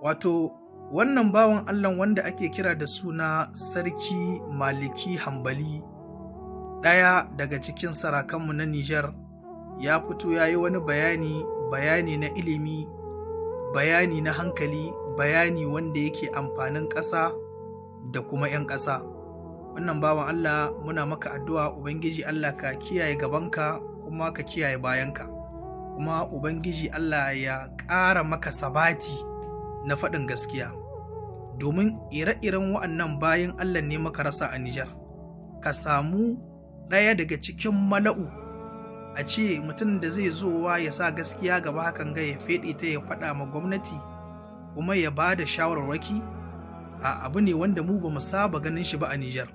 Wato wannan bawan Allah wanda ake kira da suna Sarki Maliki Hambali, ɗaya daga cikin sarakanmu na Nijar, ya fito ya yi wani bayani na ilimi, bayani na hankali, bayani wanda yake amfanin ƙasa da kuma 'yan ƙasa. Wannan bawan Allah muna maka addu'a, Ubangiji Allah ka kiyaye gabanka kuma ka kiyaye bayanka, kuma Ubangiji Allah ya ƙara maka sabati na faɗin gaskiya, domin ire-iren wa'annan bayan Allah ne maka rasa a Nijar. Ka samu ɗaya daga cikin mala'u, a ce mutum da zai zowa ya sa gaskiya gaba hakan ga ya feɗe ta ya faɗa ma gwamnati kuma ya ba da shawarwaki, a abu ne wanda mu ba mu saba ganin shi ba a Nijar.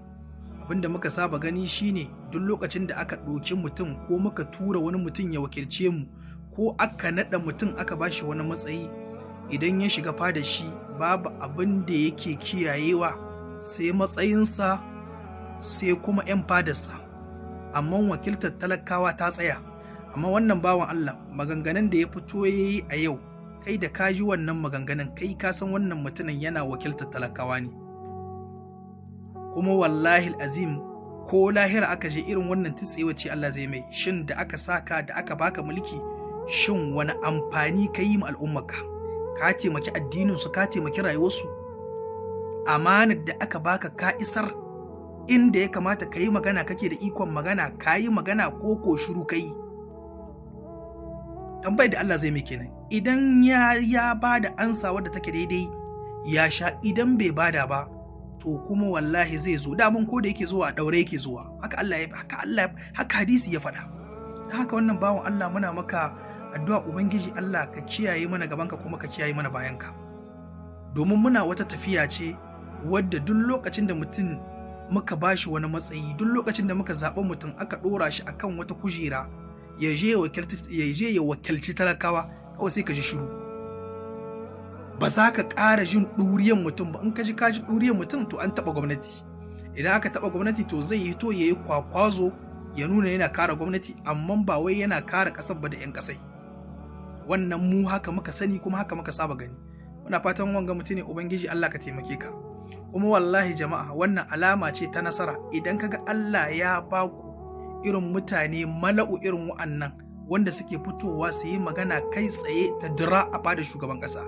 Abin da muka saba gani shine duk lokacin da aka ɗauki mutum ko muka tura wani mutum ya wakilce mu ko aka naɗa mutum aka ba shi wani matsayi, idan ya shiga fada shi babu abin da yake kiyayewa sai matsayinsa sai kuma 'yan fadarsa, amma wakiltar talakawa ta tsaya. Amma wannan bawan Allah maganganun da ya fito ya yi a yau, kai da ka ji wannan maganganun kai ka san wannan mutumin yana wakiltar talakawa ne, kuma wallahi azim ko lahira aka je irin wannan titsewa ce Allah zai mai. Shin da aka saka da aka baka mulki, shin wani amfani ka yi ma al'ummarka? Ka taimaki addininsu, ka taimaki rayuwarsu? Amanar da aka baka ka isar? Inda ya kamata ka yi magana kake da ikon magana, ka yi magana ko shiru ka yi? Tambayar da Allah zai mai kenan. Idan ya ba da ansa wadda take daidai ya sha, idan bai bada ba to kuma wallahi zai zo. Daman ko da yake zuwa a daure yake zuwa, haka hadisi ya faɗa. Ta haka wannan bawan Allah muna maka addu'a, Ubangiji Allah ka kiyaye mana gabanka kuma ka kiyaye mana bayanka, domin muna wata tafiya ce wadda duk lokacin da mutum muka bashi wani matsayi, duk lokacin da muka zaɓi mutum aka ɗora shi akan wata kujera ya je ya wakilci talakawa, kawai sai ka ji shiru, ba za ka ƙara jin ɗuriyan mutum ba. In ka ji ɗuriyan mutum to an taɓa gwamnati. Idan aka taɓa gwamnati to zai yi to ya yi kwakwazo ya nuna yana kare gwamnati, amma ba wai yana kare ƙasar ba da 'yan ƙasai. Wannan mu haka muka sani kuma haka muka saba gani. Muna fatan wanga mutum ne Ubangiji Allah ka taimake ka. Kuma wallahi jama'a, wannan alama ce ta nasara. Idan kaga Allah ya ba ku irin mutane mala'u irin wa'annan wanda suke fitowa su yi magana kai tsaye ta dira a fada shugaban ƙasa,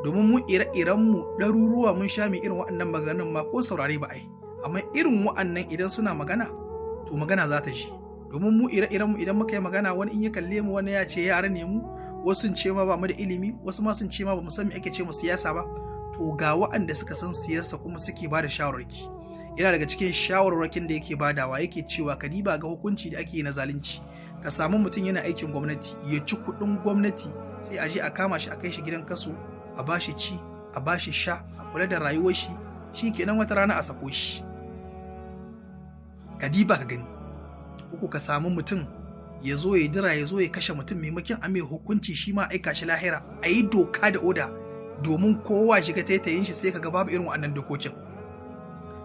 domin mu ire-irenmu ɗaruruwa mun sha mai irin wa'annan maganin ma ko saurare ba ai, amma irin wa'annan idan suna magana to magana za ta ji. Domin mu ire-irenmu idan muka yi magana, wani in ya kalle mu wani ya ce yara ne mu, wasu sun ce ma ba mu da ilimi, wasu ma sun ce ma ba mu san me ake ce mu siyasa ba. To ga wa'anda suka san siyasa kuma suke ba da shawarwaki. Yana daga cikin shawarwakin da yake badawa, yake cewa ka diba ga hukunci da ake yi na zalunci. Ka samu mutum yana aikin gwamnati ya ci kuɗin gwamnati, sai a je a kama shi a kai shi gidan kaso, a ba shi ci, a ba shi sha, a kula da rayuwar shi, shi kenan wata rana a sako shi. Ka diba ka gani. Uku, ka samu mutum ya zo ya dira, ya zo ya kashe mutum, maimakon a mai hukunci shi ma aika shi lahira, a yi doka da oda domin kowa shiga taitayin shi. Sai ka ga babu irin waɗannan dokokin,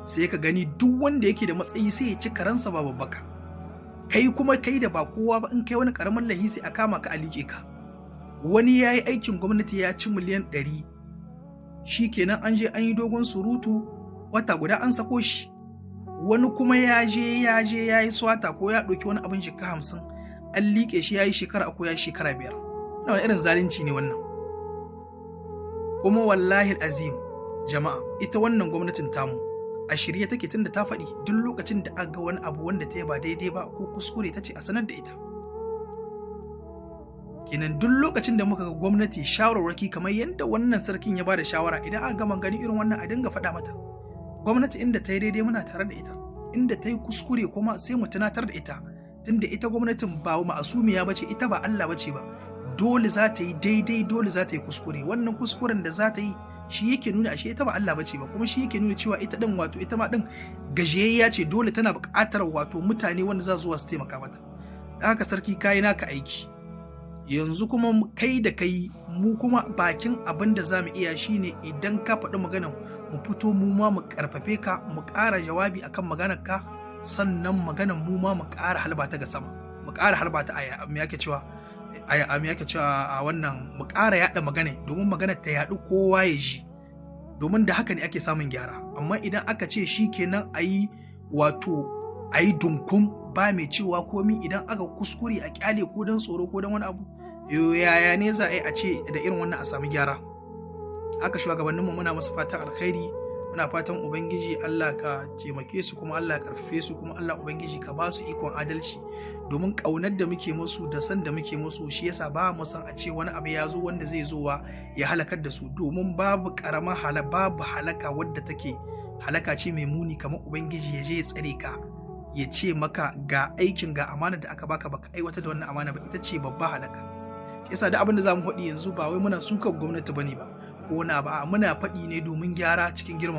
sai ka gani duk wanda yake da matsayi sai ya ci karansa ba babbaka. Kai kuma kai da ba kowa ba, in kai wani karamin lahi sai a kama ka a liƙe ka. Wani ya yi aikin gwamnati ya ci miliyan 100, shi kenan an je an yi dogon surutu, wata guda an sako shi. Wani kuma ya je ya yi swata ko ya ɗauki wani abin jika 50, an liƙe shi ya yi shekara ko ya yi shekara 5. Wani irin zalunci ne wannan? Kuma wallahi azim jama'a, ita wannan gwamnatin tamu a shirye take, tunda ta faɗi duk lokacin da aka ga wani abu wanda ta yi ba daidai ba ko kuskure, ta ce a sanar da ita. Kenan duk lokacin da muka ga gwamnati shawarwaki kamar yadda wannan sarkin ya bada shawara, idan aka gama gani irin wannan a dinga faɗa mata. Gwamnati inda ta yi daidai muna tare da ita, inda ta yi kuskure kuma sai mu tunatar da ita, tunda ita gwamnatin ba ma'asumiya bace, ita ba Allah bace ba. Dole za ta yi daidai, dole za ta yi kuskure. Wannan kuskuren da za ta yi shi yake nuna ashe ita ba Allah bace ba, kuma shi yake nuna cewa ita din wato ita ma din gajiyayya ce, dole tana buƙatar wato mutane wanda za zuwa su taimaka mata. Da haka sarki, kayi naka aiki, yanzu kuma kai da kai mu kuma bakin abin da za mu iya shine idan ka faɗi maganar mu fito mu ma mu ƙarfafe ka, mu ƙara jawabi akan maganar ka, sannan maganar mu ma mu ƙara halba ta ga sama, mu ƙara halba ta aya, me yake cewa a me yake cewa a wannan mu ƙara yaɗa magana domin magana ta yaɗu kowa ya ji, domin da haka ne ake samun gyara. Amma idan aka ce shi kenan a yi dunkum ba mai cewa komi, idan aka kuskure a kyale ko don tsoro ko don wani abu, yaya ne za a yi a ce da irin wannan a sami gyara? Haka shugabanninmu muna masu fatan alkhairi, muna fatan ubangiji Allah ka taimake su, kuma Allah ka karfafe su, kuma Allah ubangiji ka ba su ikon adalci, domin kaunar da muke musu da san da muke musu shi yasa ba mu san a ce wani abu ya zo wanda zai zo ya halakar da su, domin babu babu halaka wadda take halaka ce mai muni kamar ubangiji ya je ya tsare ka, ya ce maka ga aikin ga amana da aka baka aiwatar da wannan amana ba, ita ce babba halaka. Yasa da abin da zamu faɗi yanzu ba wai muna sukan gwamnati bane ba ko na ba, muna faɗi ne domin gyara cikin girman